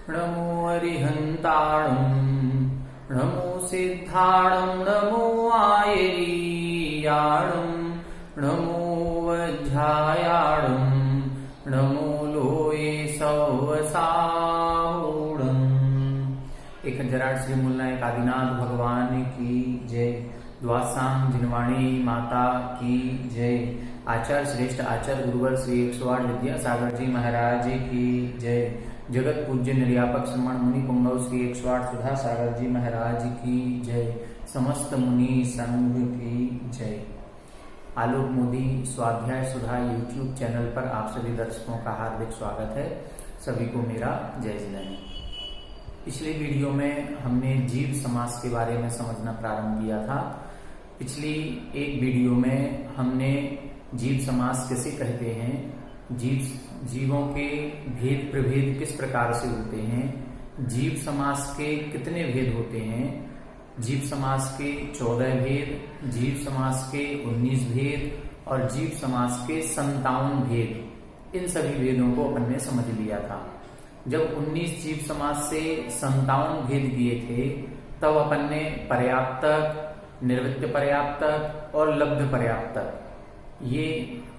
नमो अरिहन्ताणं नमो सिद्धाणं नमो आयरीयाणं नमो वज्रायाणं नमो लोये सौवसाहुणं। 1008 श्री मूलनायक आदिनाथ भगवान की जय। द्वासां जिनवाणी माता की जय। आचार्य श्रेष्ठ आचार्य गुरुवर श्री 108 विद्यासागर जी महाराज की जय। जगत पूज्य निर्यापक श्रमण मुनि पुंगव श्री 108 सुधा सागर जी महाराज की जय। समस्त मुनि संघ की जय। आलोक मोदी स्वाध्याय सुधा यूट्यूब चैनल पर आप सभी दर्शकों का हार्दिक स्वागत है। सभी को मेरा जय जिनेन्द्र। पिछले वीडियो में हमने जीव समास के बारे में समझना प्रारंभ किया था। पिछली एक वीडियो में हमने जीव समास किसे कहते हैं, जीवों के भेद प्रभेद किस प्रकार से होते हैं, जीव समास के कितने भेद होते हैं, जीव समास के 14 भेद, जीव समास के 19 भेद और जीव समास के 57 भेद, इन सभी भेदों को अपन ने समझ लिया था। जब 19 जीव समास से 57 भेद किए थे तब अपन ने पर्याप्तक, निर्वृत्त पर्याप्तक और लब्ध पर्याप्तक, ये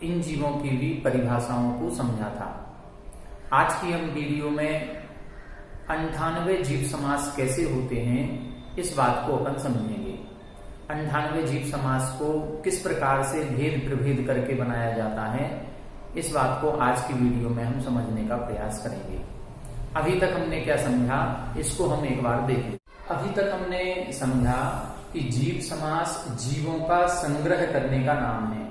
इन जीवों की भी परिभाषाओं को समझा था। आज की हम वीडियो में 98 जीव समास कैसे होते हैं इस बात को अपन समझेंगे। 98 जीव समास को किस प्रकार से भेद प्रभेद करके बनाया जाता है, इस बात को आज की वीडियो में हम समझने का प्रयास करेंगे। अभी तक हमने क्या समझा, इसको हम एक बार देखें। अभी तक हमने समझा कि जीव समास जीवों का संग्रह करने का नाम है।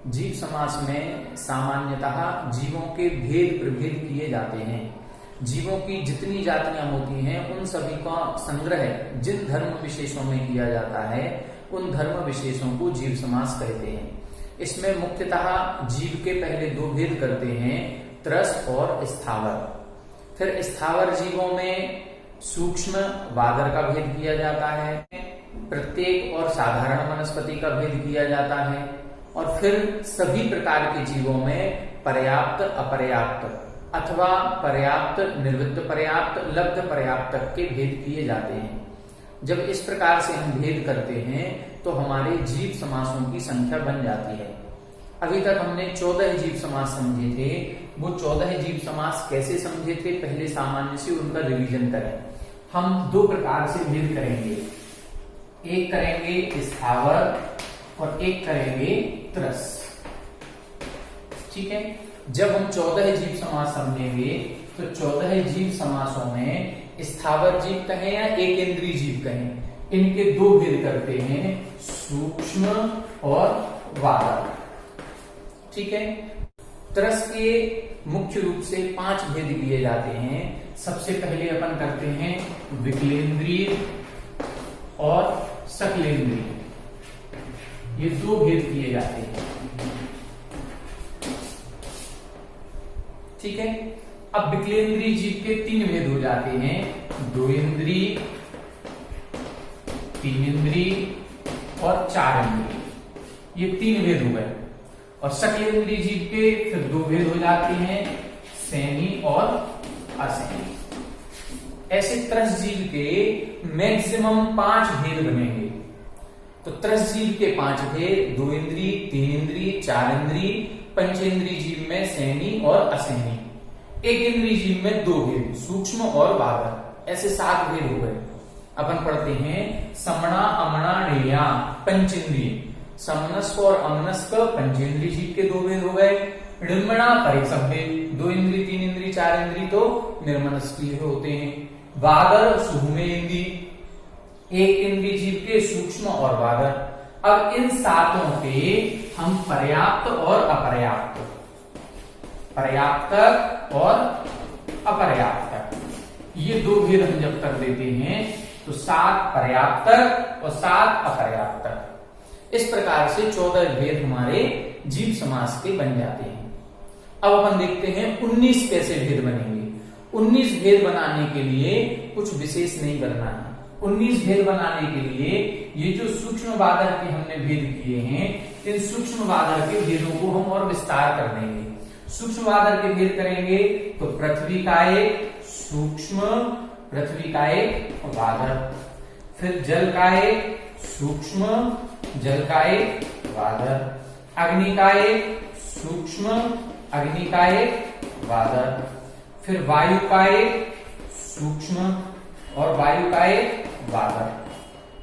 जीव समास में सामान्यतः जीवों के भेद प्रभेद किए जाते हैं। जीवों की जितनी जातियां होती हैं उन सभी का संग्रह जिन धर्म विशेषों में किया जाता है उन धर्म विशेषों को जीव समास कहते हैं। इसमें मुख्यतः जीव के पहले 2 भेद करते हैं, त्रस और स्थावर। फिर स्थावर जीवों में सूक्ष्म वादर का भेद किया जाता है, प्रत्येक और साधारण वनस्पति का भेद किया जाता है और फिर सभी प्रकार के जीवों में पर्याप्त अपर्याप्त अथवा पर्याप्त निर्वृत्त पर्याप्त लब्ध पर्याप्त के भेद किए जाते हैं। जब इस प्रकार से हम भेद करते हैं तो हमारे जीव समासों की संख्या बन जाती है। अभी तक हमने 14 जीव समास समझे थे। वो 14 जीव समास कैसे समझे थे, पहले सामान्य से उनका रिवीजन करें। हम 2 प्रकार से भेद करेंगे, एक करेंगे स्थावर और एक करेंगे त्रस। ठीक है। जब हम 14 जीव समास समझेंगे तो 14 जीव समासों में स्थावर जीव कहें या एकेंद्रीय जीव कहें, इनके 2 भेद करते हैं, सूक्ष्म और वादर। ठीक है। त्रस के मुख्य रूप से 5 भेद किए जाते हैं। सबसे पहले अपन करते हैं विकलेंद्रीय और सकलेंद्रीय, ये 2 भेद किए जाते हैं। ठीक है। अब विकलेंद्रीय जीव के 3 भेद हो जाते हैं, 2 इंद्रिय, 3 इंद्रिय और 4 इंद्रिय, ये 3 भेद हो गए। और सकलेंद्रीय जीव के फिर 2 भेद हो जाते हैं, सेनी और असेनी। ऐसे त्रस जीव के मैक्सिमम 5 भेद बनेंगे। तो त्रस जीव के 5 भेद, 2 इंद्रिय, 3 इंद्रिय, 4 इंद्रिय, पंचेंद्रिय जीव में सेनी और असेनी, एक इंद्रिय जीव में 2 भेद, सूक्ष्म और वादर, ऐसे 7 भेद हो गए। अपन पढ़ते हैं समणा अमणा नेया पंचेंद्रिय, समनस्क और अमनस्क पंचेंद्रिय जीव के 2 भेद हो गए। निर्मणा परिसभ्य, 2 इंद्रिय, 3 इंद्रिय, 4 इंद्रिय तो निर्मनस्कीय होते हैं। वादर सुहुमेंद्रिय, एक इंद्रिय जीव के सूक्ष्म और वादर। अब इन 7 के हम पर्याप्त और अपर्याप्त, पर्याप्तक और अपर्याप्तक, ये 2 भेद हम जब कर देते हैं तो 7 पर्याप्तक और 7 अपर्याप्तक, इस प्रकार से 14 भेद हमारे जीव समास के बन जाते हैं। अब अपन देखते हैं 19 कैसे भेद बनेंगे। 19 भेद बनाने के लिए कुछ विशेष नहीं करना है। 19 भेद बनाने के लिए ये जो सूक्ष्म वादर के हमने भेद किए हैं, इन सूक्ष्म वादर के भेदों को हम और विस्तार कर देंगे। सूक्ष्म वादर के भेद करेंगे तो पृथ्वी का एक, सूक्ष्म, पृथ्वी का एक वादर। फिर जल का एक सूक्ष्म, जल का एक वादर। अग्नि का एक सूक्ष्म, अग्नि का एक वादर। फिर वायु का एक सूक्ष्म और वायु का एक वादर।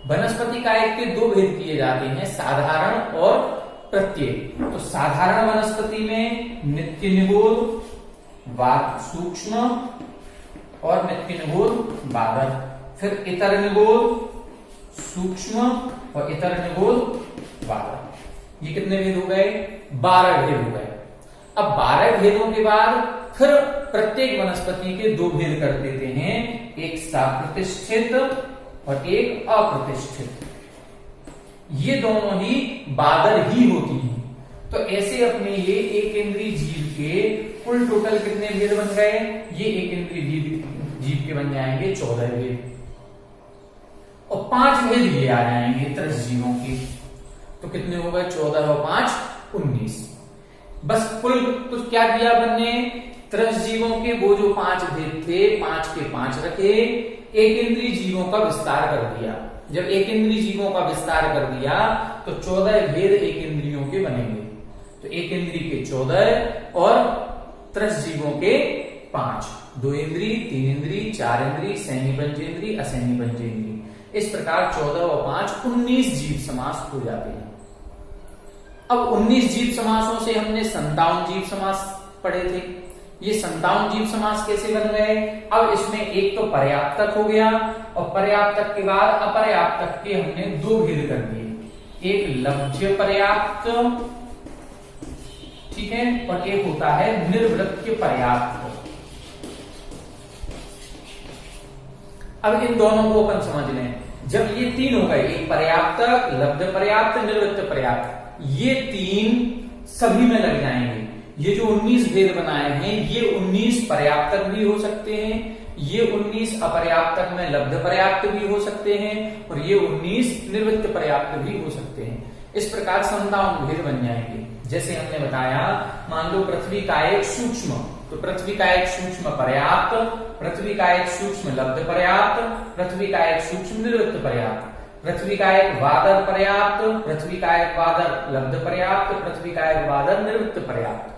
वनस्पति कायक के दो भेद किए जाते हैं, साधारण और प्रत्येक। तो साधारण वनस्पति में नित्य निगोद, सूक्ष्म और नित्य निगोद वादर। फिर इतर निगोद, सूक्ष्म और इतर निगोद वादर। ये कितने भेद हो गए? 12 भेद हो गए। अब 12 भेदों के बाद फिर प्रत्येक वनस्पति के दो भेद कर देते हैं, एक सप्रतिष्ठित और एक अप्रतिष्ठित। ये दोनों ही बादर ही होती हैं। तो ऐसे अपने ये एक इंद्रिय जीव के कुल टोटल कितने भेद बन गए? ये एक इंद्रिय जीव के बन जाएंगे 14 भेद और 5 भेद ये आ जाएंगे त्रस जीवों के। तो कितने हो गए? 14 और 5 19। बस कुल तो क्या किया अपन ने? त्रस जीवों के वो जो 5 भेद थे 5 के 5 रखे, एक इंद्रिय जीवों का विस्तार कर दिया। जब एक इंद्रिय जीवों का विस्तार कर दिया तो 14 भेद एक इंद्रियों के बनेंगे। तो एक इंद्रिय के 14 और त्रस जीवों के 5, 2 इंद्रिय, 3 इंद्रिय, 4 इंद्रिय, सैन्य पंचेंद्रिय, असैन्य पंचेंद्रिय। इस प्रकार 14 और 5 19 जीव समास हो जाते हैं। अब 19 जीव समासों से हमने 57 जीव समास पढ़े थे। ये 57 जीव समास कैसे बन गए? अब इसमें एक तो पर्याप्तक हो गया और पर्याप्तक के बाद अपर्याप्तक के हमने 2 भेद कर दिए, एक लब्ध्य पर्याप्त, ठीक है, और एक होता है निर्वृत्य पर्याप्त। अब इन दोनों को अपन समझ लें। जब ये 3 हो गए, एक पर्याप्तक, लब्ध्य पर्याप्त, निर्वृत्य पर्याप्त, ये 3 सभी में लग जाएंगे। ये जो 19 भेद बनाए हैं ये 19 पर्याप्तक भी हो सकते हैं, ये 19 अपर्याप्तक में लब्ध पर्याप्त भी हो सकते हैं और ये 19 निर्वृत्त पर्याप्त भी हो सकते हैं। इस प्रकार 57 भेद बन जाएंगे। जैसे हमने बताया, मान लो पृथ्वी का एक सूक्ष्म, तो पृथ्वी का एक सूक्ष्म पर्याप्त, पृथ्वी का एक सूक्ष्म लब्ध पर्याप्त, पृथ्वी का एक सूक्ष्म निर्वृत्त पर्याप्त, पृथ्वी का एक वादर पर्याप्त, पृथ्वी का एक वादर लब्ध पर्याप्त, पृथ्वी का एक वादर निर्वृत्त पर्याप्त।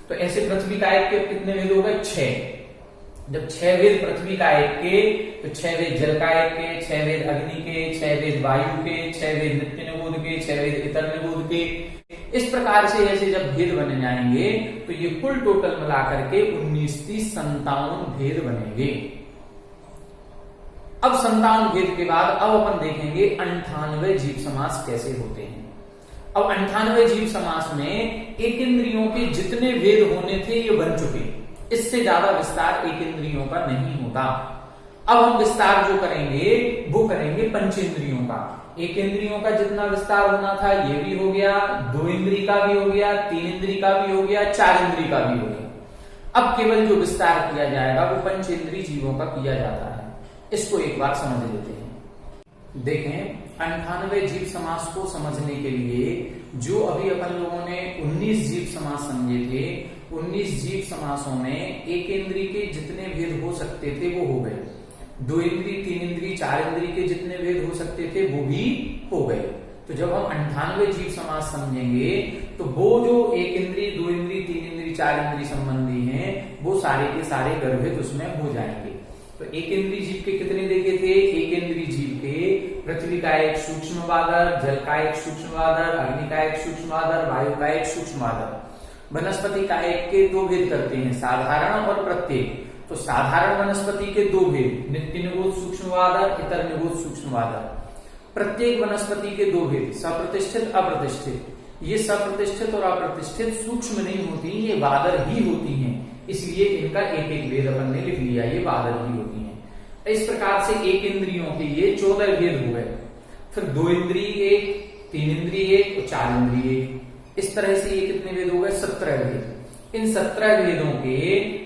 तो ऐसे पृथ्वी का एक के कितने भेद हो गए? 6। जब 6 भेद पृथ्वी का एक के, तो 6 भेद जल का एक के, 6 भेद अग्नि के, 6 भेद वायु के, 6 भेद नित्य निगोद के, 6 भेद इतर निगोद के। इस प्रकार से ऐसे जब भेद बन जाएंगे तो ये कुल टोटल मिलाकर के 19 30 57 भेद बनेंगे। अब 57 भेद के बाद अब अपन देखेंगे 98 जीव समास कैसे होते हैं। अब 98 जीव समास में एक इंद्रियों के जितने भेद होने थे ये बन चुके, इससे ज्यादा विस्तार एक इंद्रियों का नहीं होता। अब हम विस्तार जो करेंगे वो करेंगे पंचेंद्रियों का। एक इंद्रियों का जितना विस्तार होना था ये भी हो गया, 2 इंद्रिय का भी हो गया, 3 इंद्रिय का भी हो गया, 4 इंद्रिय का भी हो गया। अब केवल जो विस्तार किया जाएगा वो पंचेंद्रिय जीवों का किया जाता है। इसको एक बार समझ लेते हैं। देखें, 98 जीव समास को समझने के लिए जो अभी अपन लोगों ने 19 जीव समास समझे थे, 19 जीव समासों में एक इंद्रिय के जितने भेद हो सकते थे वो हो गए, 2 इंद्रिय, 3 इंद्रिय, 4 इंद्रिय के जितने भेद हो सकते थे वो भी हो गए। तो जब हम 98 जीव समास समझेंगे तो वो जो एक इंद्रिय, 2 इंद्रिय, 3 इंद्रिय, 4 इंद्रिय संबंधी हैं वो सारे के सारे गर्भित उसमें हो जाएंगे। तो एक इंद्रिय जीव के कितने देखे थे? एक इंद्रिय जीव के पृथ्वी का एक सूक्ष्म वादर, जल का एक सूक्ष्म वादर, अग्नि का एक सूक्ष्म वादर, वायु का एक सूक्ष्म वादर। वनस्पति का एक के 2 भेद करते हैं, साधारण और प्रत्येक। तो साधारण वनस्पति के 2 भेद, नित्य निगोद सूक्ष्म वादर, इतर निगोद सूक्ष्म वादर। प्रत्येक वनस्पति के 2 भेद, सप्रतिष्ठित अप्रतिष्ठित। ये सप्रतिष्ठित और अप्रतिष्ठित सूक्ष्म नहीं होती, ये वादर ही होती हैं, इसलिए इनका एक एक भेद अपन ने लिख लिया, ये वादर ही होती हैं। इस प्रकार से एक इंद्रियों के ये 14 भेद हो गए। फिर 2 इंद्रिय एक, 3 इंद्रिय एक और 4 इंद्रिय एक। इस तरह से ये कितने भेद हो गए? 17 भेद। इन 17 भेदों के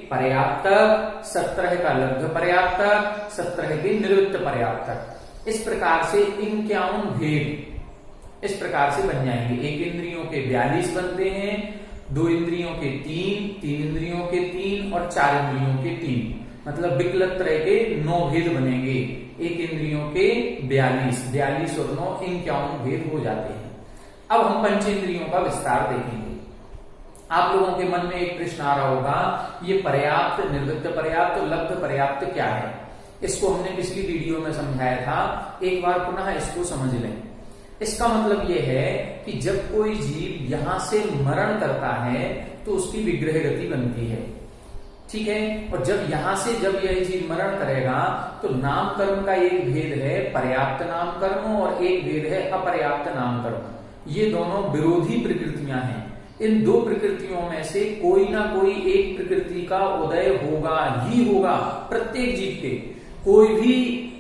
पर्याप्तक, 17 का लब्ध पर्याप्तक, 17 के निर्वृत्त पर्याप्तक। इस प्रकार से 51 भेद इस प्रकार से बन जाएंगे। एक इंद्रियों के 42 बनते हैं, 2 इंद्रियों के 3, 3 इंद्रियों के 3 और 4 इंद्रियों के 3। मतलब विकल्प तरह के 9 भेद बनेंगे। एक इंद्रियों के 42 और 9 51 भेद हो जाते हैं। अब हम पंचेंद्रियों का विस्तार देखेंगे। आप लोगों के मन में एक प्रश्न आ रहा होगा, ये पर्याप्त, निर्वृत्त पर्याप्त और लब्ध पर्याप्त क्या है? इसको हमने पिछली वीडियो में समझाया था, एक बार पुनः इसको समझ लें। इसका मतलब यह है कि जब कोई जीव यहां से मरण करता है तो उसकी विग्रह गति बनती है, ठीक है। और जब यहां से जब यह जीव मरण करेगा तो नाम कर्म का एक भेद है पर्याप्त नाम कर्म और एक भेद है अपर्याप्त नाम कर्म। ये दोनों विरोधी प्रकृतियां हैं। इन दो प्रकृतियों में से कोई ना कोई एक प्रकृति का उदय होगा ही होगा प्रत्येक जीव के। कोई भी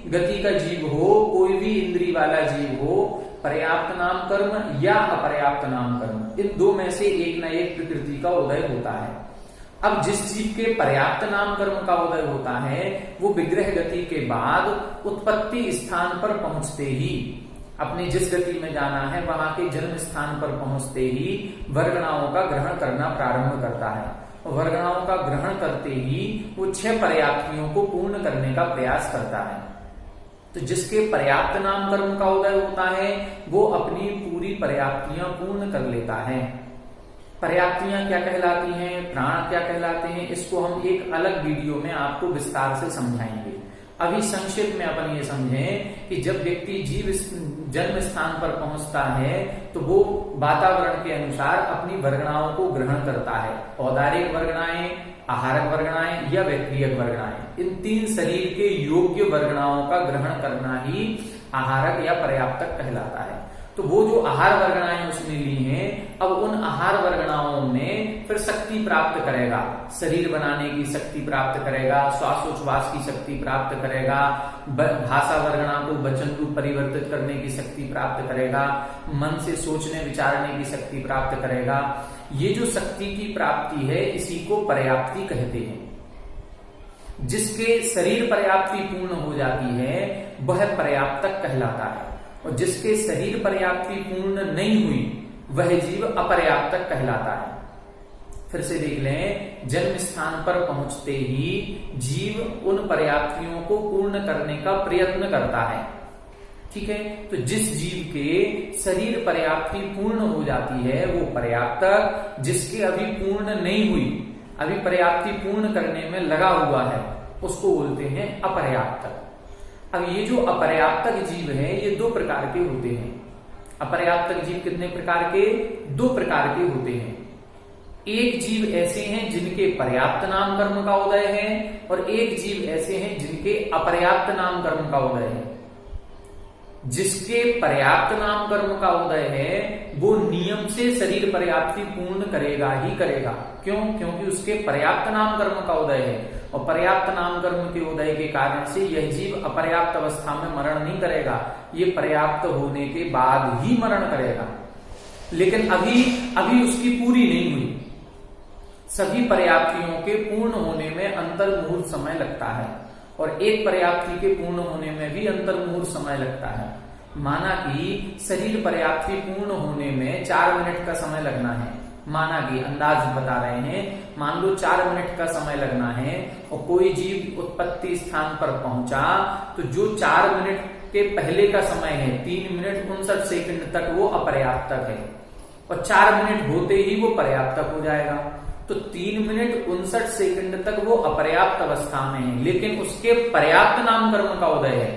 गति का जीव हो, कोई भी इंद्रिय वाला जीव हो, पर्याप्त नाम कर्म या अपर्याप्त नाम कर्म, इन दो में से एक ना एक प्रकृति का उदय होता है। अब जिस जीव के पर्याप्त नाम कर्म का उदय होता है वो विग्रह गति के बाद उत्पत्ति स्थान पर पहुंचते ही, अपनी जिस गति में जाना है वहां के जन्म स्थान पर पहुंचते ही वर्गणाओं का ग्रहण करना प्रारंभ करता है। वर्गणाओं का ग्रहण करते ही वो 6 पर्याप्तियों को पूर्ण करने का प्रयास करता है। तो जिसके पर्याप्त नाम कर्म का उदय होता है वो अपनी पूरी पर्याप्तियां पूर्ण कर लेता है। पर्याप्तियां क्या कहलाती हैं, प्राण क्या कहलाते हैं, इसको हम एक अलग वीडियो में आपको विस्तार से समझाएंगे। अभी संक्षेप में अपन ये समझें कि जब व्यक्ति जीव जन्म स्थान पर पहुंचता है तो वो वातावरण के अनुसार अपनी वर्गणाओं को ग्रहण करता है। औदारिक वर्गणाएं, आहारक वर्गणाएं या व्यक्तिगत वर्गणाएं, इन 3 शरीर के योग्य वर्गणाओं का ग्रहण करना ही आहारक या पर्याप्तक कहलाता है। तो वो जो आहार वर्गणाएं उसने ली हैं, अब उन आहार वर्गणाओं में फिर शक्ति प्राप्त करेगा, शरीर बनाने की शक्ति प्राप्त करेगा, श्वासोच्छ्वास की शक्ति प्राप्त करेगा, भाषा वर्गणा को वचन रूप परिवर्तित करने की शक्ति प्राप्त करेगा, मन से सोचने विचारने की शक्ति प्राप्त करेगा। ये जो शक्ति की प्राप्ति है इसी को पर्याप्ति कहते हैं। जिसके शरीर पर्याप्ति पूर्ण हो जाती है वह पर्याप्तक कहलाता है, और जिसके शरीर पर्याप्ति पूर्ण नहीं हुई वह जीव अपर्याप्तक कहलाता है। फिर से देख लें, जन्म स्थान पर पहुंचते ही जीव उन पर्याप्तियों को पूर्ण करने का प्रयत्न करता है, ठीक है। तो जिस जीव के शरीर पर्याप्ति पूर्ण हो जाती है वो पर्याप्तक, जिसके अभी पूर्ण नहीं हुई, अभी पर्याप्ति पूर्ण करने में लगा हुआ है, उसको बोलते हैं अपर्याप्तक। अब ये जो अपर्याप्तक जीव है ये 2 प्रकार के होते हैं। अपर्याप्तक जीव कितने प्रकार के? 2 प्रकार के होते हैं। एक जीव ऐसे हैं जिनके पर्याप्त नाम कर्म का उदय है और एक जीव ऐसे हैं जिनके अपर्याप्त नाम कर्म का उदय है। जिसके पर्याप्त नाम कर्म का उदय है वो नियम से शरीर पर्याप्ति पूर्ण करेगा ही करेगा। क्यों? क्योंकि उसके पर्याप्त नाम कर्म का उदय है, और पर्याप्त नाम कर्म के उदय के कारण से यह जीव अपर्याप्त अवस्था में मरण नहीं करेगा, ये पर्याप्त होने के बाद ही मरण करेगा। लेकिन अभी उसकी पूरी नहीं हुई। सभी पर्याप्तियों के पूर्ण होने में अंतर्मुहूर्त समय लगता है, और एक पर्याप्ति के पूर्ण होने में भी अंतर्मुहूर्त समय लगता है। माना कि शरीर पर्याप्ति पूर्ण होने में 4 मिनट का समय लगना है, माना कि अंदाज बता रहे हैं, मान लो 4 मिनट का समय लगना है, और कोई जीव उत्पत्ति स्थान पर पहुंचा तो जो 4 मिनट के पहले का समय है 3 मिनट 59 सेकंड तक वो अपर्याप्तक है, और 4 मिनट होते ही वो पर्याप्तक हो जाएगा। तो 3 मिनट 59 सेकंड तक वो अपर्याप्त अवस्था में है, लेकिन उसके पर्याप्त नाम कर्म का उदय है।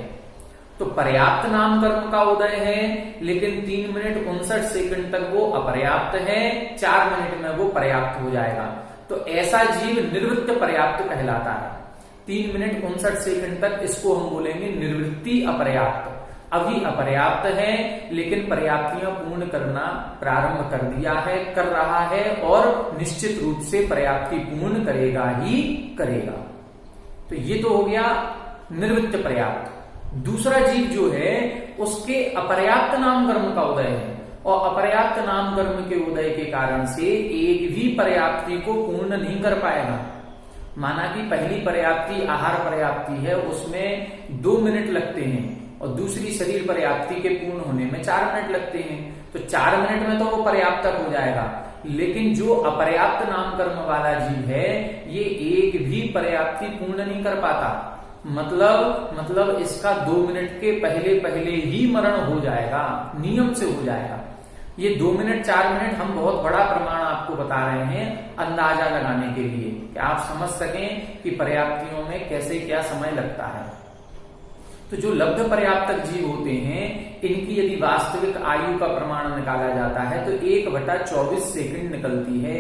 तो पर्याप्त नाम कर्म का उदय है लेकिन 3 मिनट 59 सेकंड तक वो अपर्याप्त है, 4 मिनट में वो पर्याप्त हो जाएगा। तो ऐसा जीव निर्वृत्त पर्याप्त कहलाता है। 3 मिनट 59 सेकंड तक इसको हम बोलेंगे निर्वृत्ति अपर्याप्त। अभी अपर्याप्त है लेकिन पर्याप्तियां पूर्ण करना प्रारंभ कर दिया है, कर रहा है, और निश्चित रूप से पर्याप्ति पूर्ण करेगा ही करेगा। तो ये तो हो गया निर्वृत्त पर्याप्त। दूसरा जीव जो है उसके अपर्याप्त नाम कर्म का उदय है, और अपर्याप्त नाम कर्म के उदय के कारण से एक भी पर्याप्ति को पूर्ण नहीं कर पाएगा। माना कि पहली पर्याप्ति आहार पर्याप्ति है, उसमें 2 मिनट लगते हैं, और दूसरी शरीर पर्याप्ति के पूर्ण होने में 4 मिनट लगते हैं। तो 4 मिनट में तो वो पर्याप्तक हो जाएगा, लेकिन जो अपर्याप्त नाम कर्म वाला जीव है ये एक भी पर्याप्ति पूर्ण नहीं कर पाता। मतलब इसका 2 मिनट के पहले पहले ही मरण हो जाएगा, नियम से हो जाएगा। ये 2 मिनट 4 मिनट हम बहुत बड़ा प्रमाण आपको बता रहे हैं अंदाजा लगाने के लिए कि आप समझ सकें कि पर्याप्तियों में कैसे क्या समय लगता है। तो जो लब्ध पर्याप्तक जीव होते हैं इनकी यदि वास्तविक आयु का प्रमाण निकाला जाता है तो 1/24 सेकंड निकलती है।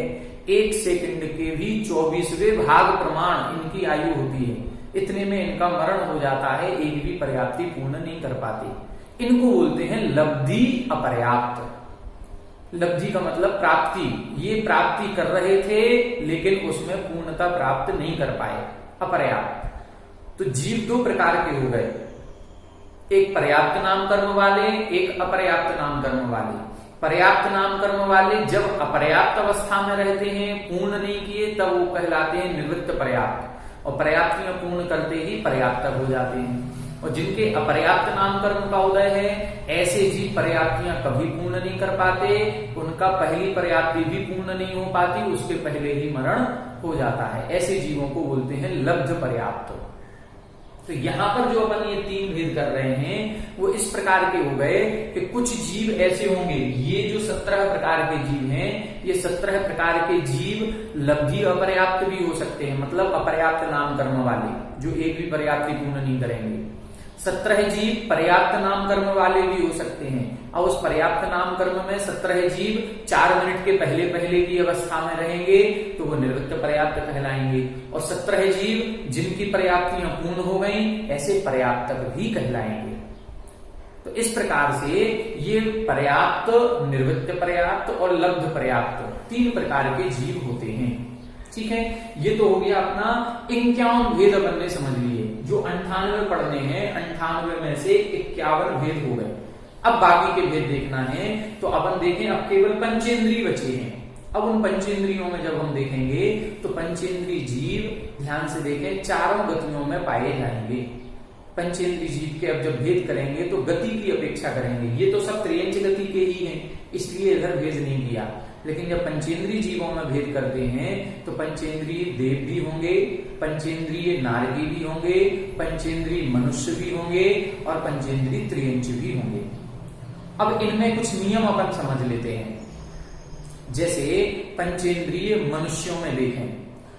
1 सेकंड के भी 24वें भाग प्रमाण इनकी आयु होती है। इतने में इनका मरण हो जाता है, एक भी पर्याप्ति पूर्ण नहीं कर पाते। इनको बोलते हैं लब्धि अपर्याप्त। लब्धि का मतलब प्राप्ति, ये प्राप्ति कर रहे थे लेकिन उसमें पूर्णता प्राप्त नहीं कर पाए, अपर्याप्त। तो जीव 2 प्रकार के हो गए, एक पर्याप्त नाम कर्म वाले, एक अपर्याप्त नाम कर्म वाले। पर्याप्त नाम कर्म वाले जब अपर्याप्त अवस्था में रहते हैं, पूर्ण नहीं किए, तब वो कहलाते हैं निवृत्त पर्याप्त, और पर्याप्तियां पूर्ण करते ही पर्याप्त हो जाते हैं। और जिनके अपर्याप्त नाम कर्म का उदय है, ऐसे जीव पर्याप्तियां कभी पूर्ण नहीं कर पाते, उनका पहली पर्याप्ति भी पूर्ण नहीं हो पाती, उसके पहले ही मरण हो जाता है। ऐसे जीवों को बोलते हैं लब्ध पर्याप्त। तो यहां पर जो अपन ये 3 भेद कर रहे हैं वो इस प्रकार के हो गए कि कुछ जीव ऐसे होंगे, ये जो 17 प्रकार के जीव हैं, ये 17 प्रकार के जीव लब्धि अपर्याप्त भी हो सकते हैं, मतलब अपर्याप्त नाम कर्म वाले जो एक भी पर्याप्ति पूर्ण नहीं करेंगे। 17 जीव पर्याप्त नाम कर्म वाले भी हो सकते हैं, और उस पर्याप्त नाम कर्म में 17 जीव 4 मिनट के पहले पहले की अवस्था में रहेंगे तो वो निवृत्त पर्याप्त कहलाएंगे। और 17 जीव जिनकी पर्याप्तियां पूर्ण हो गई ऐसे पर्याप्तक भी कहलाएंगे। तो इस प्रकार से ये पर्याप्त, निवृत्त पर्याप्त और लब्ध पर्याप्त 3 प्रकार के जीव होते हैं। ठीक है, ये तो हो गया अपना 51 भेद अपन ने समझ लिए। जो 98 पढ़ने हैं, 98 में से 51 भेद हो गए। अब बाकी के भेद देखना है तो अपन देखें, अब केवल पंचेंद्रिय बचे हैं। अब उन पंचेंद्रियों में जब हम देखेंगे तो पंचेंद्रिय जीव ध्यान से देखें 4 गतियों में पाए जाएंगे। पंचेंद्रिय जीव के अब जब भेद करेंगे तो गति की अपेक्षा करेंगे। ये तो सब त्रियंच गति के ही हैं, इसलिए इधर भेद नहीं किया। लेकिन जब पंचेंद्रिय जीवों में भेद करते हैं तो पंचेंद्रिय देव भी होंगे, पंचेंद्रिय नारगी भी होंगे, पंचेंद्रिय मनुष्य भी होंगे और पंचेंद्रिय त्रियंच भी होंगे। अब इनमें कुछ नियम अपन समझ लेते हैं। जैसे पंचेंद्रिय मनुष्यों में देखें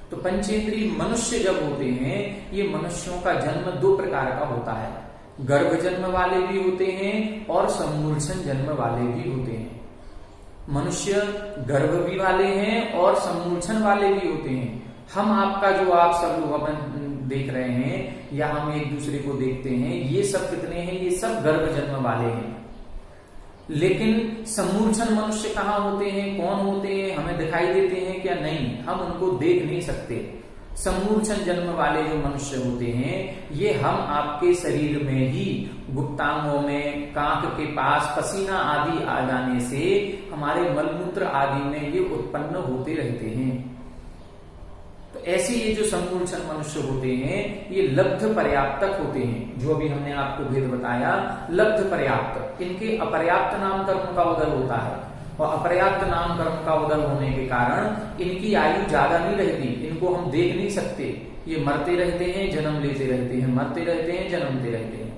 तो पंचेंद्रिय मनुष्य जब होते हैं, ये मनुष्यों का जन्म 2 प्रकार का होता है, गर्भ जन्म वाले भी होते हैं और सम्मूर्छन जन्म वाले भी होते हैं। मनुष्य गर्भ भी वाले हैं और सम्मूर्छन वाले भी होते हैं। हम आपका जो आप सब लोग अपन देख रहे हैं या हम एक दूसरे को देखते हैं, ये सब कितने हैं? ये सब गर्भ जन्म वाले हैं। लेकिन सम्मूर्छन मनुष्य कहाँ होते हैं, कौन होते हैं, हमें दिखाई देते हैं क्या? नहीं, हम उनको देख नहीं सकते। सम्मूर्छन जन्म वाले जो मनुष्य होते हैं ये हम आपके शरीर में ही गुप्तांगों में, कांख के पास पसीना आदि आ जाने से हमारे मलमूत्र आदि में ये उत्पन्न होते रहते हैं। तो ऐसे ये जो सम्मूर्छन मनुष्य होते हैं ये लब्ध पर्याप्तक होते हैं। जो अभी हमने आपको भेद बताया लब्ध पर्याप्त, इनके अपर्याप्त नाम कर्म का उदय होता है और अपर्याप्त नाम कर्म का उदय होने के कारण इनकी आयु ज्यादा नहीं रहती, इनको हम देख नहीं सकते। ये मरते रहते हैं, जन्म लेते रहते हैं, मरते रहते हैं, जन्मते रहते हैं।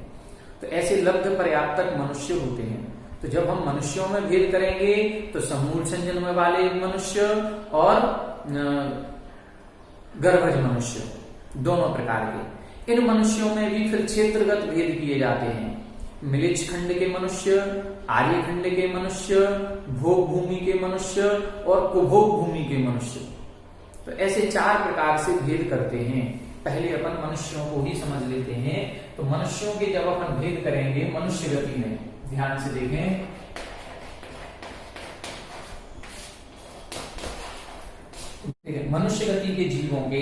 तो ऐसे लब्ध पर्याप्तक मनुष्य होते हैं। तो जब हम मनुष्यों में भेद करेंगे तो सम्मूर्छन जन्म वाले मनुष्य और गर्भज मनुष्य दोनों प्रकार के, इन मनुष्यों में भी फिर क्षेत्रगत भेद किए जाते हैं। मिलिच खंड के मनुष्य, आर्य खंड के मनुष्य, भोग भूमि के मनुष्य और कुभोग भूमि के मनुष्य। तो ऐसे 4 प्रकार से भेद करते हैं। पहले अपन मनुष्यों को ही समझ लेते हैं। तो मनुष्यों के जब अपन भेद करेंगे मनुष्य गति में, ध्यान से देखें, मनुष्य गति के जीवों के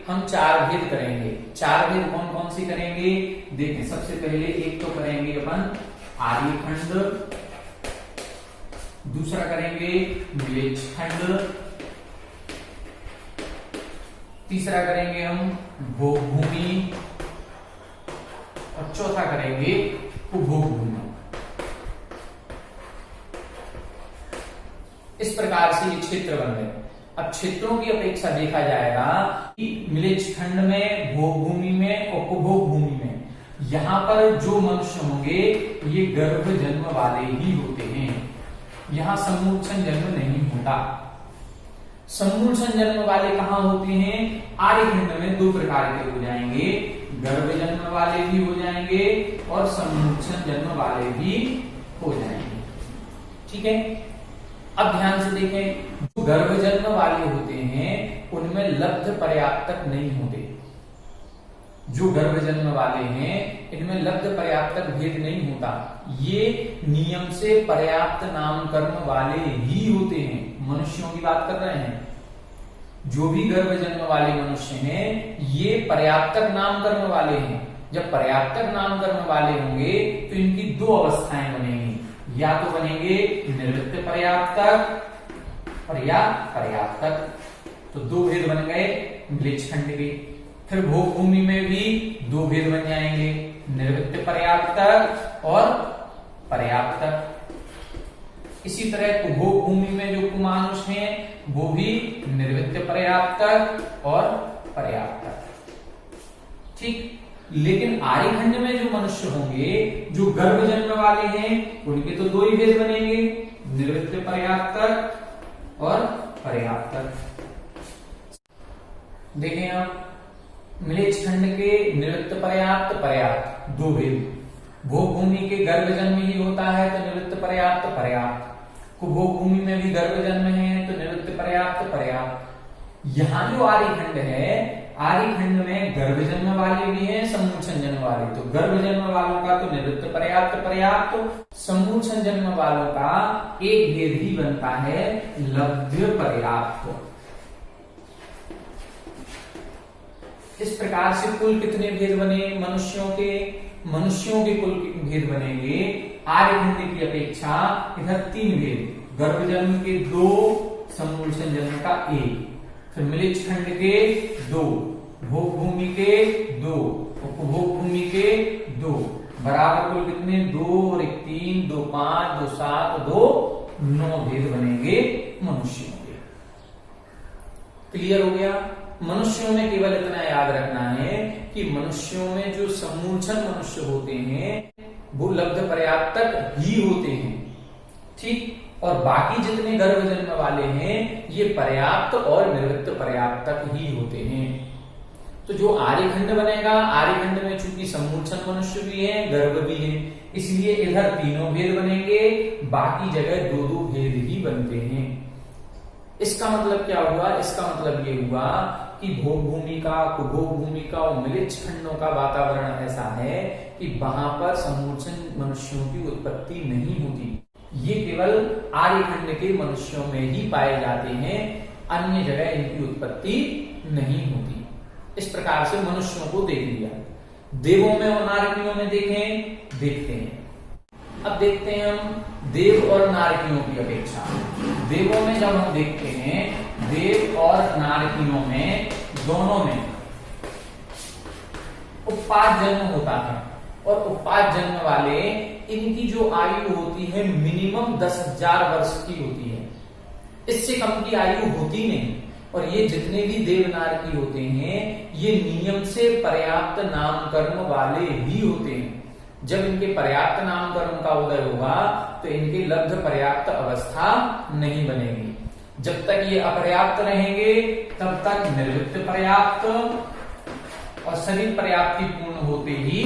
हम 4 भेद करेंगे। 4 भेद कौन कौन से करेंगे? देखें, सबसे पहले एक तो करेंगे अपन आर्य खंड, दूसरा करेंगे मिलिच खंड, तीसरा करेंगे हम भोग भूमि और चौथा करेंगे उपभोग भूमि। इस प्रकार प्रकार से ये क्षेत्र बन गए। अब क्षेत्रों की अपेक्षा देखा जाएगा कि मिलिच खंड में, भोग भूमि में और उपभोग भूमि में यहाँ पर जो मनुष्य होंगे ये गर्भ जन्म वाले ही होते हैं। यहाँ समूलक्षण जन्म नहीं होता। समूलक्षण जन्म वाले कहाँ होते हैं? आर्यखंड में दो प्रकार के हो जाएंगे, गर्भ जन्म वाले भी हो जाएंगे और समूलक्षण जन्म वाले भी हो जाएंगे। ठीक है, अब ध्यान से देखें, जो गर्भ जन्म वाले होते हैं उनमें लब्ध पर्याप्तक नहीं होते। जो गर्भ जन्म वाले हैं इनमें लब्ध पर्याप्तक भेद नहीं होता। ये नियम से पर्याप्त नाम कर्म वाले ही होते हैं। मनुष्यों की बात कर रहे हैं, जो भी गर्भ जन्म वाले मनुष्य हैं ये पर्याप्तक नाम कर्म वाले हैं। जब पर्याप्तक नाम कर्म वाले होंगे तो इनकी दो अवस्थाएं बनेंगी, या तो बनेंगे निर्वृत्त पर्याप्तक और या पर्याप्तक। तो दो भेद बन गए मिलिच खंड के। फिर भोग भूमि में भी दो भेद बन जाएंगे, निर्वृत्त पर्याप्तक और पर्याप्तक। इसी तरह उपभोग भूमि में जो कुमानुष हैं वो भी निर्वृत्त पर्याप्तक और पर्याप्तक। ठीक, लेकिन आर्यखंड में जो मनुष्य होंगे जो गर्भ जन्म वाले हैं उनके तो दो ही भेद बनेंगे, निर्वृत्त पर्याप्तक और पर्याप्तक। देखें आप, मिलिच खंड के निर्वृत्त पर्याप्त पर्याप्त दो भेद। भोग भूमि के गर्भ जन्म ही होता है तो निर्वृत्त पर्याप्त पर्याप्त। कुभोग भूमि में भी गर्भ जन्म है तो निर्वृत्त पर्याप्त पर्याप्त। यहाँ जो आर्यखंड है, आर्यखंड में गर्भ जन्म वाले भी हैं, समूलक्षण जन्म वाले। तो गर्भ जन्म वालों का तो निर्वृत्त पर्याप्त पर्याप्त, समूलक्षण जन्म वालों का एक भेद ही बनता है लब्ध पर्याप्त। इस प्रकार से कुल कितने भेद बने मनुष्यों के? मनुष्यों के कुल भेद बनेंगे आर्यखंड की अपेक्षा इधर तीन भेद, गर्भ जन्म के दो, समूलक्षण जन्म का एक, फिर मिलिच खंड के दो, भोग भूमि के दो, उपभोग भूमि के दो, बराबर कुल कितने? दो और एक तीन, दो पांच, दो सात, दो नौ भेद बनेंगे मनुष्यों के। क्लियर हो गया? मनुष्यों में केवल इतना याद रखना है कि मनुष्यों में जो समूलक्षण मनुष्य होते हैं वो लब्ध पर्याप्तक ही होते हैं। ठीक, और बाकी जितने गर्भ जन्म वाले हैं ये पर्याप्त और निर्वृत्त पर्याप्तक ही होते हैं। तो जो आर्यखंड बनेगा, आर्यखंड में चूंकि समूलक्षण मनुष्य भी है, गर्भ भी है, इसलिए इधर तीनों भेद बनेंगे, बाकी जगह दो दो भेद ही बनते हैं। इसका मतलब क्या हुआ? इसका मतलब ये हुआ कि भोग भूमि का, कुभोग भूमि का और मिलिच खंडों का वातावरण ऐसा है कि वहां पर समूलक्षण मनुष्यों की उत्पत्ति नहीं होती। ये केवल आर्यखंड के मनुष्यों में ही पाए जाते हैं, अन्य जगह इनकी उत्पत्ति नहीं होती। इस प्रकार से मनुष्यों को देख लिया। देवों में और नारकियों में देखते हैं। अब देखते हैं हम देव और नारकियों की अपेक्षा। देवों में जब हम देखते हैं, देव और नारकियों में दोनों में उत्पाद जन्म होता है, और उत्पाद जन्म वाले इनकी जो आयु होती है मिनिमम 10,000 वर्ष की होती है, इससे कम की आयु होती नहीं। और ये जितने भी देवनारकी होते हैं ये नियम से पर्याप्त नाम कर्म वाले ही होते हैं। जब इनके पर्याप्त नाम कर्म का उदय होगा तो इनके लब्ध पर्याप्त अवस्था नहीं बनेगी। जब तक ये अपर्याप्त रहेंगे तब तक निर्वृत्त पर्याप्त, और सभी पर्याप्ति पूर्ण होते ही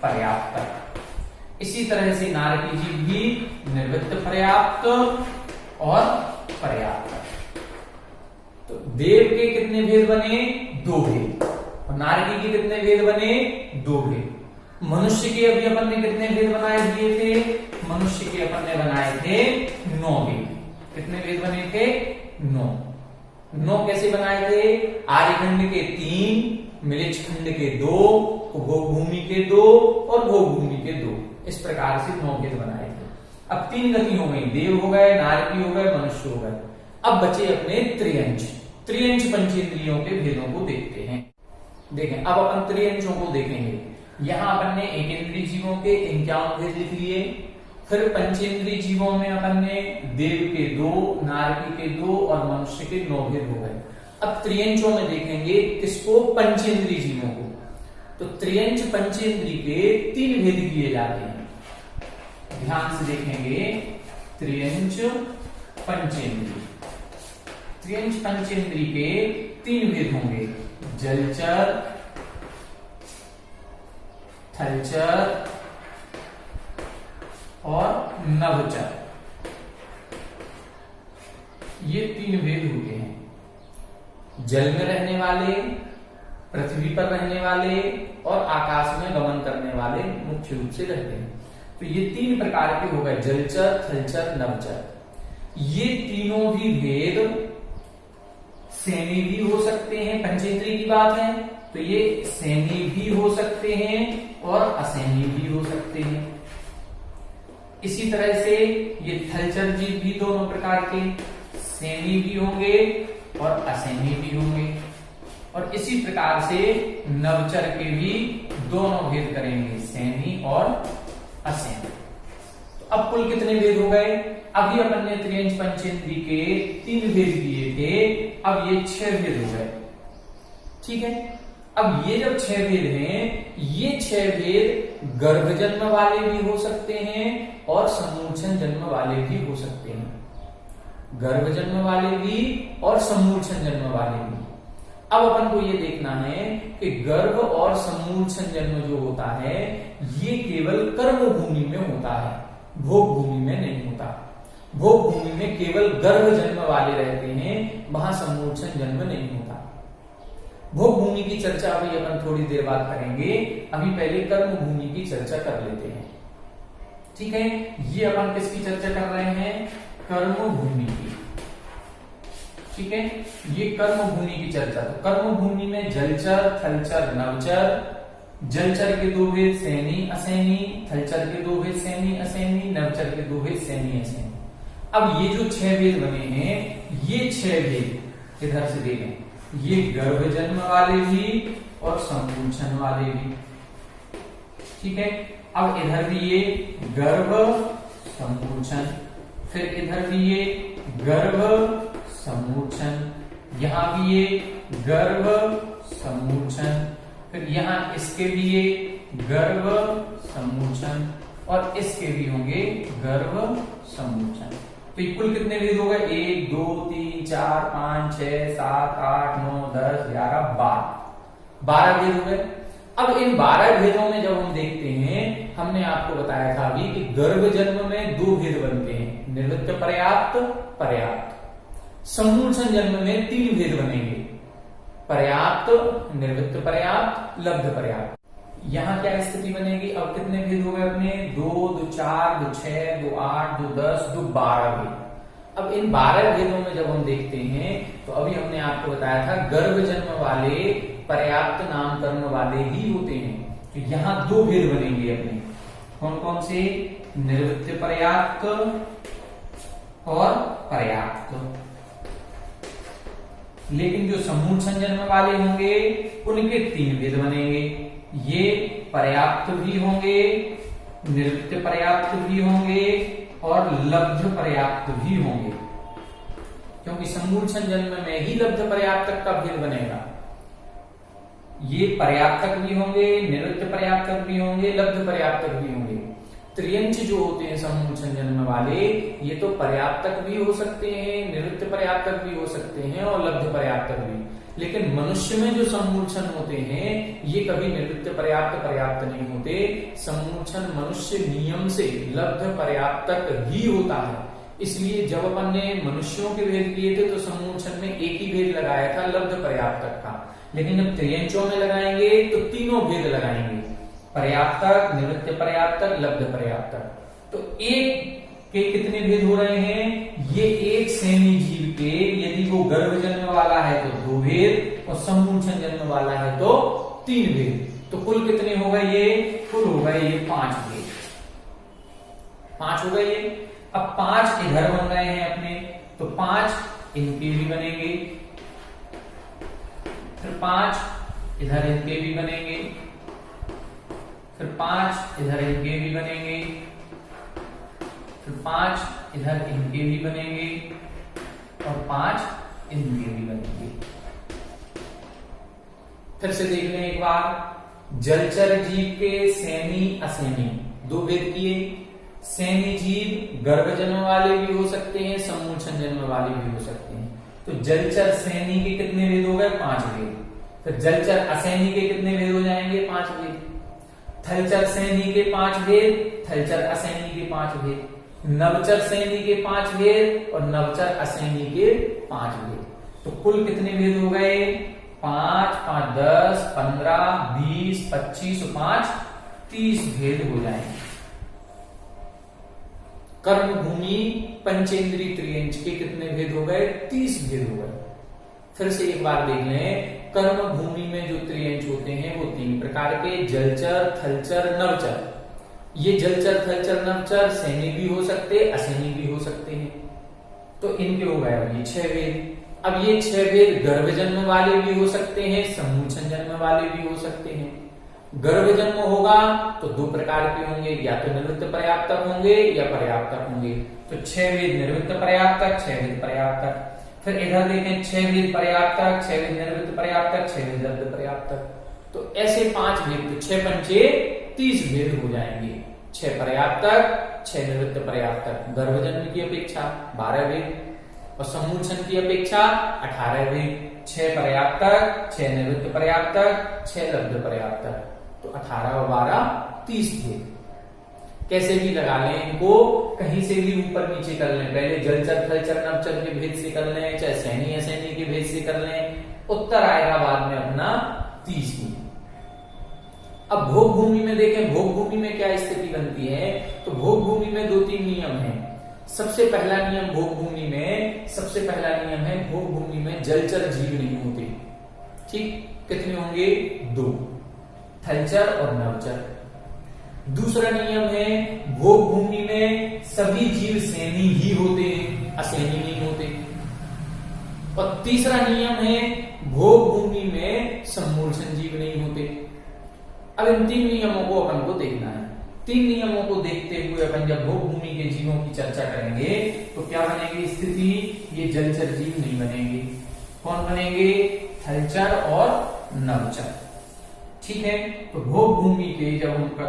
पर्याप्त। इसी तरह से नारकी जीव भी निर्वृत्त पर्याप्त और पर्याप्त। तो देव के कितने भेद बने? 2 भेद। और नारकी के कितने भेद बने? 2 भेद। मनुष्य के अभी अपन ने कितने भेद बनाए दिए थे? मनुष्य के अपन ने बनाए थे 9 भेद। कितने भेद बने थे? 9 कैसे बनाए थे? आर्यखंड के 3, मिलिच खंड के 2, भोग भूमि के 2 और भोग भूमि के 2। इस प्रकार से 9 भेद बनाए थे। अब 3 गति हो गई, देव हो गए, नारकी हो गए, मनुष्य हो गए। अब बचे अपने त्रियंश पंचेंद्रियों के भेदों को देखते हैं। देखें, अब अपन त्रियंशों को देखेंगे। यहां अपन ने एक इंद्रिय जीवों के 51 भेद लिख लिए, फिर पंचेंद्रीय जीवों में अपन ने देव के 2, नारकी के 2 और मनुष्य के 9 भेद हो गए। अब त्रियंचों में देखेंगे किसको, पंचेंद्रीय जीवों को। तो त्रियंच पंचेंद्रीय के 3 भेद किए जाते हैं, ध्यान से देखेंगे। त्रियंच पंचेंद्रीय, त्रियंच पंचेंद्रीय के 3 भेद होंगे, जलचर, थलचर और नभचर। ये 3 भेद होते हैं। जल में रहने वाले, पृथ्वी पर रहने वाले और आकाश में गमन करने वाले मुख्य रूप से रहते हैं। तो ये 3 प्रकार के हो गए, जलचर, थलचर, नभचर। ये तीनों भी भेद सेनी भी हो सकते हैं, पंचेंद्रिय की बात है तो ये सेनी भी हो सकते हैं और असेनी भी हो सकते हैं। इसी तरह से ये थलचर जीव भी दोनों प्रकार के, सेनी भी होंगे और असेनी भी होंगे। और इसी प्रकार से नभचर के भी दोनों भेद करेंगे, सेनी और असेनी। तो अब कुल कितने भेद हो गए? अभी अपन ने त्रियंच पंचेंद्रिय के 3 भेद किए थे, अब ये 6 भेद हो गए। ठीक है, अब ये जब 6 भेद हैं, ये 6 भेद गर्भ जन्म वाले भी हो सकते हैं और समूर्छन जन्म वाले भी हो सकते हैं। गर्भ जन्म वाले भी और समूर्छन जन्म वाले भी। अब अपन को ये देखना है कि गर्भ और समूर्छन जन्म जो होता है ये केवल कर्म भूमि में होता है, भोग भूमि में नहीं होता। भोग भूमि में केवल गर्भ जन्म वाले रहते हैं, वहां समूर्छन जन्म नहीं होता। भोग भूमि की चर्चा अभी अपन थोड़ी देर बाद करेंगे, अभी पहले कर्म भूमि की चर्चा कर लेते हैं। ठीक है, ये अपन किसकी चर्चा कर रहे हैं? कर्म भूमि की। ठीक है, ये कर्म भूमि की चर्चा। तो कर्म भूमि में जलचर, थलचर, नभचर। जलचर के 2 भेद, सेनी असेनी। थलचर के 2 भेद, सेनी असेनी। नभचर के 2 भेद, सेनी असेनी। अब ये जो 6 भेद बने हैं, ये 6 भेद इधर से देखें, ये गर्भ जन्म वाले भी और समूर्छन वाले भी। ठीक है, अब इधर भी ये गर्भ समूर्छन, फिर इधर भी ये गर्भ समूर्छन, यहां भी ये गर्भ समूर्छन, फिर यहां इसके भी ये गर्भ समूर्छन और इसके भी होंगे गर्भ समूर्छन। तो कुल कितने भेद हो गए? 1 2 3 4 5 6 7 8 9 10 11 12 भेद हो गए। अब इन 12 भेदों में जब हम देखते हैं, हमने आपको बताया था अभी कि गर्भ जन्म में 2 भेद बनते हैं, निर्वृत्त पर्याप्त, पर्याप्त। समूर्छन जन्म में 3 भेद बनेंगे, पर्याप्त, निर्वृत्त पर्याप्त, लब्ध पर्याप्त। यहां क्या स्थिति बनेगी? अब कितने भेद हो गए अपने? 2 2 4 2 6 2 8 2 10 2 12 भेद। अब इन 12 भेदों में जब हम देखते हैं तो अभी हमने आपको बताया था गर्भ जन्म वाले पर्याप्त नामकरण वाले ही होते हैं। तो यहां 2 भेद बनेंगे अपने, कौन कौन से? निर्वृत्त पर्याप्त और पर्याप्त। लेकिन जो समूर्छन जन्म वाले होंगे उनके 3 भेद बनेंगे, ये पर्याप्त भी होंगे, निर्वृत्त पर्याप्त भी होंगे और लब्ध पर्याप्त भी होंगे, क्योंकि समूर्छन जन्म में ही लब्ध पर्याप्तक का भेद बनेगा। ये पर्याप्तक भी होंगे, निर्वृत्त पर्याप्तक भी होंगे, लब्ध पर्याप्तक भी होंगे। त्रियंच जो होते हैं समूर्छन जन्म वाले, ये तो पर्याप्तक भी हो सकते हैं, निवृत्त पर्याप्तक भी हो सकते हैं और लब्ध पर्याप्तक भी। लेकिन मनुष्य में जो समूर्छन होते हैं ये कभी निवृत्त पर्याप्त पर्याप्त नहीं होते। समूर्छन मनुष्य नियम से लब्ध पर्याप्तक ही होता है। इसलिए जब अपन ने मनुष्यों के भेद किए थे तो समूर्छन में एक ही भेद लगाया था, लब्ध पर्याप्तक का। लेकिन जब त्रियंचों में लगाएंगे तो तीनों भेद लगाएंगे, पर्याप्तक, निवृत्त पर्याप्तक, लब्ध पर्याप्तक। तो एक के कितने भेद हो रहे हैं? ये एक सेमी जीव के यदि वो गर्भ जन्म वाला है तो 2 भेद और समूर्छन जन्म वाला है तो 3 भेद। तो कुल कितने हो गए? ये कुल हो गए ये 5 भेद, 5 हो गए ये। अब 5 इधर बन रहे हैं अपने, तो 5 इनके भी बनेंगे, फिर 5 इधर इनके भी बनेंगे, फिर 5 इधर इनके भी बनेंगे, 5 इधर इनके भी बनेंगे और 5 इनके भी बनेंगे। फिर से देख लें एक बार, जलचर जीव के सेमी असेमी दो भेद किए। सेमी जीव गर्भ जन्म वाले भी हो सकते हैं, समूलछन जन्म वाले भी हो सकते हैं। तो जलचर सेमी के कितने भेद हो गए? 5 भेद। फिर जलचर असेमी के कितने भेद हो जाएंगे? 5 भेद। थलचर सेमी के 5 भेद, थलचर असेमी के 5 भेद, नवचर सेमी के 5 भेद और नवचर असेमी के 5 भेद। तो कुल कितने भेद हो गए? 5, 5, 10, 15, 20, 25 और 5, 30 भेद हो जाएंगे। कर्म भूमि पंचेंद्रीय त्रियंच के कितने भेद हो गए? 30 भेद हो गए। फिर से एक बार देख लें, कर्म भूमि में जो त्रियंच होते हैं वो 3 प्रकार के, जलचर, थलचर, नवचर। ये जलचर, थलचर, नवचर सेमी भी हो सकते, असेमी भी हो सकते हैं। तो इनके हो गए अब ये 6 भेद। अब ये 6 भेद गर्भ जन्म वाले भी हो सकते हैं, समूलछन जन्म वाले भी हो सकते हैं। गर्भ जन्म होगा तो 2 प्रकार के होंगे, या तो निर्वृत्त पर्याप्तक होंगे या पर्याप्तक होंगे। तो 6 भेद निर्वृत्त पर्याप्तक, 6 भेद पर्याप्तक। फिर इधर देखें, 6 भेद पर्याप्तक, 6 भेद निर्वृत्त पर्याप्तक, 6 भेद लब्ध पर्याप्तक। तो ऐसे 5 भेद, तो 6 पंचे 30 भेद हो जाएंगे। 6 पर्याप्तक, 6 निर्वृत्त पर्याप्तक, गर्भ जन्म की अपेक्षा 12 भेद और समूलछन की अपेक्षा 18 भेद। 6 पर्याप्तक, 6 निर्वृत्त पर्याप्तक, 6 लब्ध पर्याप्तक। तो 18 और 12 30 भेद। कैसे भी लगा लें इनको, कहीं से भी ऊपर नीचे कर लें। पहले जलचर, थलचर, नवचर के भेद से कर लें, चाहे सैनी असैनी के भेद से कर लें, उत्तर आएगा बाद में अपना 30 ही। अब भोग भूमि में देखें, भोग भूमि में क्या स्थिति बनती है? तो भोग भूमि में 2-3 नियम हैं। सबसे पहला नियम भोग भूमि में, सबसे पहला नियम है भोग भूमि में जलचर जीव नहीं होते। ठीक, कितने होंगे? 2, थलचर और नवचर। दूसरा नियम है भोग भूमि में सभी जीव सेमी ही होते हैं, असेमी नहीं होते। और तीसरा नियम है भोग भूमि में समूलछन जीव नहीं होते। अब इन 3 नियमों को अपन को देखना है। 3 नियमों को देखते हुए अपन जब भोग भूमि के जीवों की चर्चा करेंगे तो क्या बनेगी स्थिति? ये जलचर जीव नहीं बनेंगे। कौन बनेंगे? थलचर और नवचर। ठीक है, तो भोग भूमि के जब उनका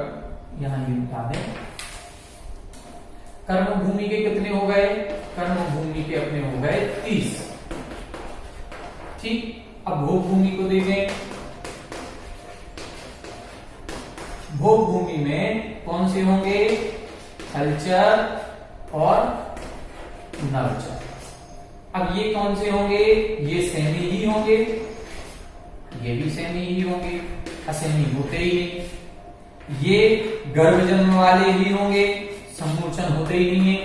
यहां ये उठा दें, कर्म भूमि के कितने हो गए? कर्म भूमि के अपने हो गए 30। ठीक, अब भोग भूमि को देखें। भोग भूमि में कौन से होंगे? थलचर और नवचर। अब ये कौन से होंगे? ये सेमी ही होंगे, ये भी सेमी ही होंगे, असेमी होते ही नहीं। ये गर्भ जन्म वाले ही होंगे, समूलछन होते ही नहीं है,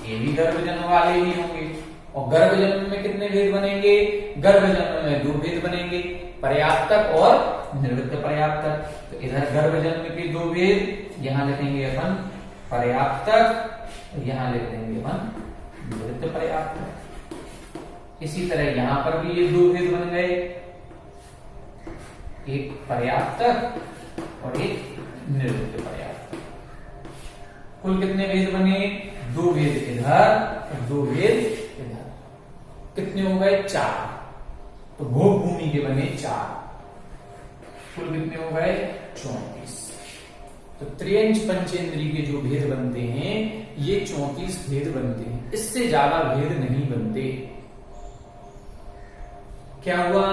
ये भी गर्भ जन्म वाले ही होंगे। और गर्भ जन्म में कितने भेद बनेंगे? गर्भ जन्म में 2 भेद बनेंगे, पर्याप्तक और निर्वृत्त पर्याप्तक। तो इधर गर्भ जन्म के 2 भेद, यहां लिखेंगे अपन पर्याप्तक, यहां लिख देंगे अपन निर्वृत्त पर्याप्तक। इसी तरह यहां पर भी ये 2 भेद बन गए, एक पर्याप्तक और एक निर्वृत्त पर्याप्तक। कुल कितने भेद बने? 2 भेद इधर और 2 भेद इधर। कितने हो गए? 4। तो भोग भूमि के बने 4। कुल कितने हो गए? 34। तो त्रियंच पंचेंद्रीय के जो भेद बनते हैं ये 34 भेद बनते हैं, इससे ज्यादा भेद नहीं बनते। क्या हुआ?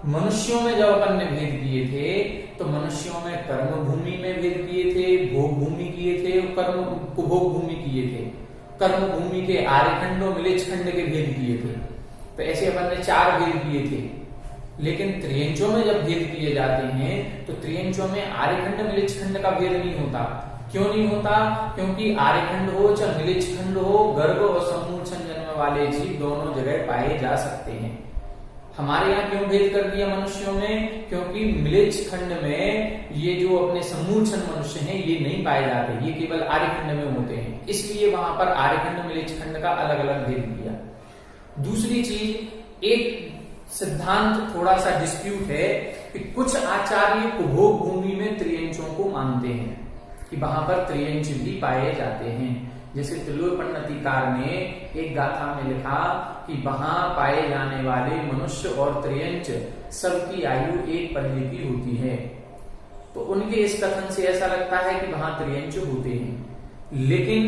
मनुष्यों में जब अपन ने भेद किए थे तो मनुष्यों में कर्म भूमि में भेद किए थे, भोग भूमि किए थे और कर्म उपभोग भूमि किए थे। कर्म भूमि के आर्यखंड और मिलित खंड के भेद किए थे। तो ऐसे अपन ने 4 भेद किए थे। लेकिन त्रियंचों में जब भेद किए जाते हैं तो त्रियंचों में आर्यखंड मिलित खंड का भेद नहीं होता। क्यों नहीं होता? क्योंकि आर्यखंड हो चाहे मिलित खंड हो, गर्भ और समूलछन जन्म वाले जीव दोनों जगह पाए जा सकते हैं। हमारे यहाँ क्यों भेद कर दिया मनुष्यों में? क्योंकि मिलित खंड में ये जो अपने समूलछन मनुष्य हैं ये नहीं पाए जाते, ये केवल आर्यखंड में होते हैं, इसलिए वहां पर आर्यखंड मिलित खंड का अलग अलग भेद किया। दूसरी चीज, एक सिद्धांत थोड़ा सा डिस्प्यूट है कि कुछ आचार्य उपभोग भूमि में त्रियंचों को मानते हैं कि वहां पर त्रियंच भी पाए जाते हैं, जैसे तिलोपन्नतिकार ने एक गाथा में लिखा कि वहां पाए जाने वाले मनुष्य और त्रियंच सबकी आयु एक पल्ले की होती है। तो उनके इस कथन से ऐसा लगता है कि वहां त्रियंच होते हैं, लेकिन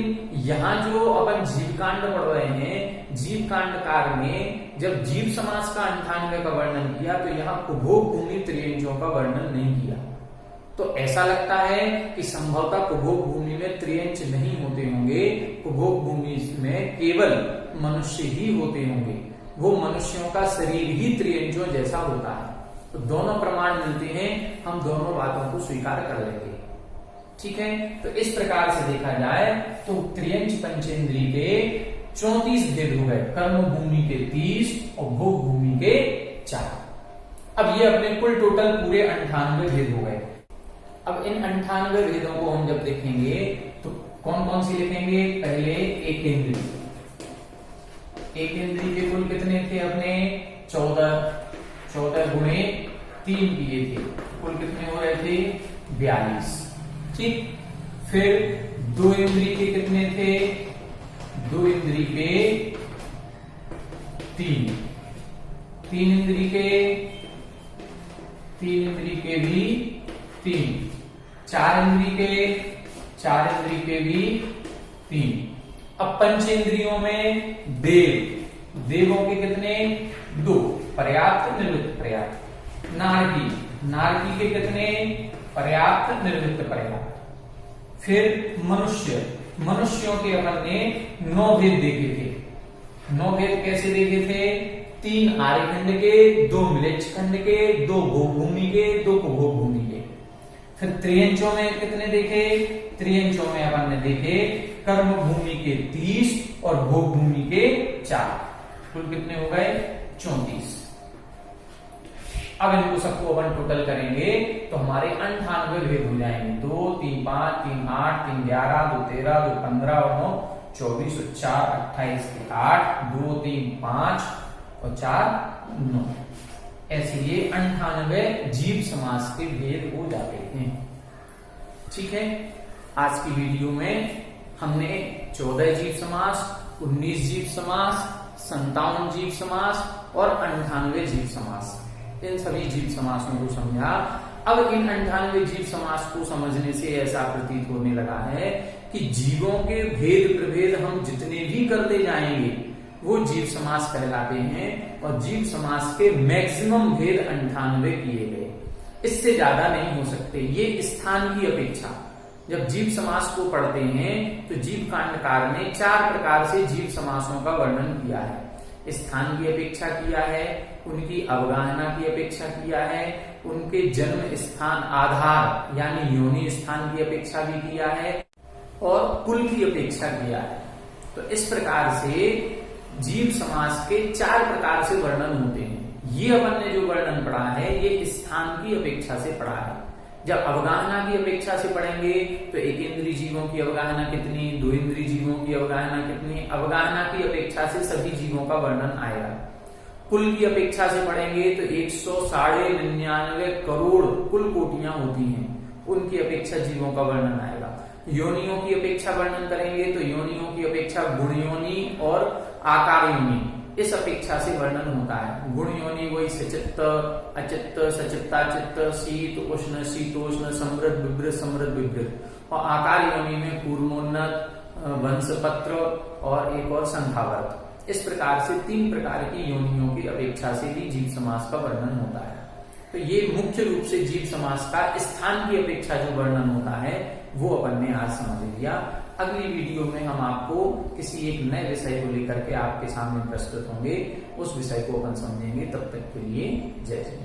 यहाँ जो अपन जीवकांड पढ़ रहे हैं, जीवकांडकार ने जब जीव समास का 98 का वर्णन किया तो यहाँ कुभोग भूमि त्रियंचों का वर्णन नहीं किया। तो ऐसा लगता है कि संभवतः कुभोग भूमि में त्रियंच नहीं होते होंगे, कुभोग भूमि में केवल मनुष्य ही होते होंगे, वो मनुष्यों का शरीर ही त्रियंचों जैसा होता है। तो दोनों प्रमाण मिलते हैं, हम दोनों बातों को स्वीकार कर लेंगे। ठीक है, तो इस प्रकार से देखा जाए तो त्रियंच पंचेंद्रिय के 34 भेद हो गए, कर्म भूमि के 30 और भोग भूमि के 4। अब ये अपने कुल टोटल पूरे 98 भेद हो गए। अब इन 98 भेदों को हम जब देखेंगे तो कौन कौन सी लिखेंगे? पहले एक इंद्रिय, एक इंद्रिय के कुल कितने थे अपने? 14 गुणे 3 किए थे, कुल कितने हो रहे थे? 42। ठीक, फिर 2 इंद्रिय के कितने थे? 2 इंद्रिय के 3, 3 इंद्रिय के भी 3, 4 इंद्रिय के भी 3। अब पंचेंद्रियों में देवों के कितने? 2, पर्याप्त निर्वृत्त पर्याप्त। नारकी के कितने? पर्याप्त निर्वृत्त पर्याप्त। फिर मनुष्यों के अपन ने 9 भेद देखे थे। 9 भेद कैसे देखे थे? 3 आर्यखंड के, 2 मिलेच्छ खंड के, 2 भोग भूमि के, 2 कुभोग भूमि के। फिर त्रियंचों में कितने देखे? त्रियंचों में अपन ने देखे कर्म भूमि के 30 और भोग भूमि के 4, कुल कितने हो गए? 34। अब इनको सबको अपन टोटल करेंगे तो हमारे 98 भेद हो जाएंगे। 2, 3, 5, 3, 8, 3, 11, 2, 13, 2, 15 और 9, 24 और 4, 28, 8, 2, 3, 5 और 4, 9। ऐसे ये 98 जीव समास के भेद हो जाते हैं। ठीक है, आज की वीडियो में हमने 14 जीव समास, 19 जीव समास, 57 जीव समास और 98 जीव समास, इन सभी जीव समासों को समझा। अब इन 98 जीव समास को समझने से ऐसा प्रतीत होने लगा है कि जीवों के भेद प्रभेद हम जितने भी करते जाएंगे वो जीव समास कहलाते हैं, और जीव समास के मैक्सिमम भेद 98 किए गए, इससे ज्यादा नहीं हो सकते। ये स्थान की अपेक्षा, जब जीव समास को पढ़ते हैं तो जीव कांडकार ने 4 प्रकार से जीव समासों का वर्णन किया है। स्थान की अपेक्षा किया है, उनकी अवगाहना की अपेक्षा किया है, उनके जन्म स्थान आधार यानी योनि स्थान की अपेक्षा भी किया है, और कुल की अपेक्षा किया है। तो इस प्रकार से जीव समास के 4 प्रकार से वर्णन होते हैं। ये अपन ने जो वर्णन पढ़ा है ये स्थान की अपेक्षा से पढ़ा है। जब अवगाहना की अपेक्षा से पढ़ेंगे तो एक इंद्रिय जीवों की अवगाहना कितनी, 2 इंद्रिय जीवों की अवगाहना कितनी, अवगाहना की अपेक्षा से सभी जीवों का वर्णन आएगा। कुल की अपेक्षा से पढ़ेंगे तो 199 करोड़ कुल कोटियां होती हैं, उनकी अपेक्षा जीवों का वर्णन आएगा। योनियों की अपेक्षा वर्णन करेंगे तो योनियों की अपेक्षा गुण योनि और आकार योनि, इस अपेक्षा से वर्णन होता है। गुण योनि वही सचित्त, अचित्त, सचित्ताचित्त, शीत उष्ण, शीतोष्ण, समृद्ध विवृत, समृद्ध विवृत, और आकार योनि में कूर्मोन्नत, वंशपत्र और एक और संख्यावर्त। इस प्रकार से 3 प्रकार की योनियों की अपेक्षा से भी जीव समास का वर्णन होता है। तो ये मुख्य रूप से जीव समास का स्थान की अपेक्षा जो वर्णन होता है वो अपन ने आज समझ लिया। अगली वीडियो में हम आपको किसी एक नए विषय को लेकर के आपके सामने प्रस्तुत होंगे, उस विषय को अपन समझेंगे। तब तक के लिए जय जय।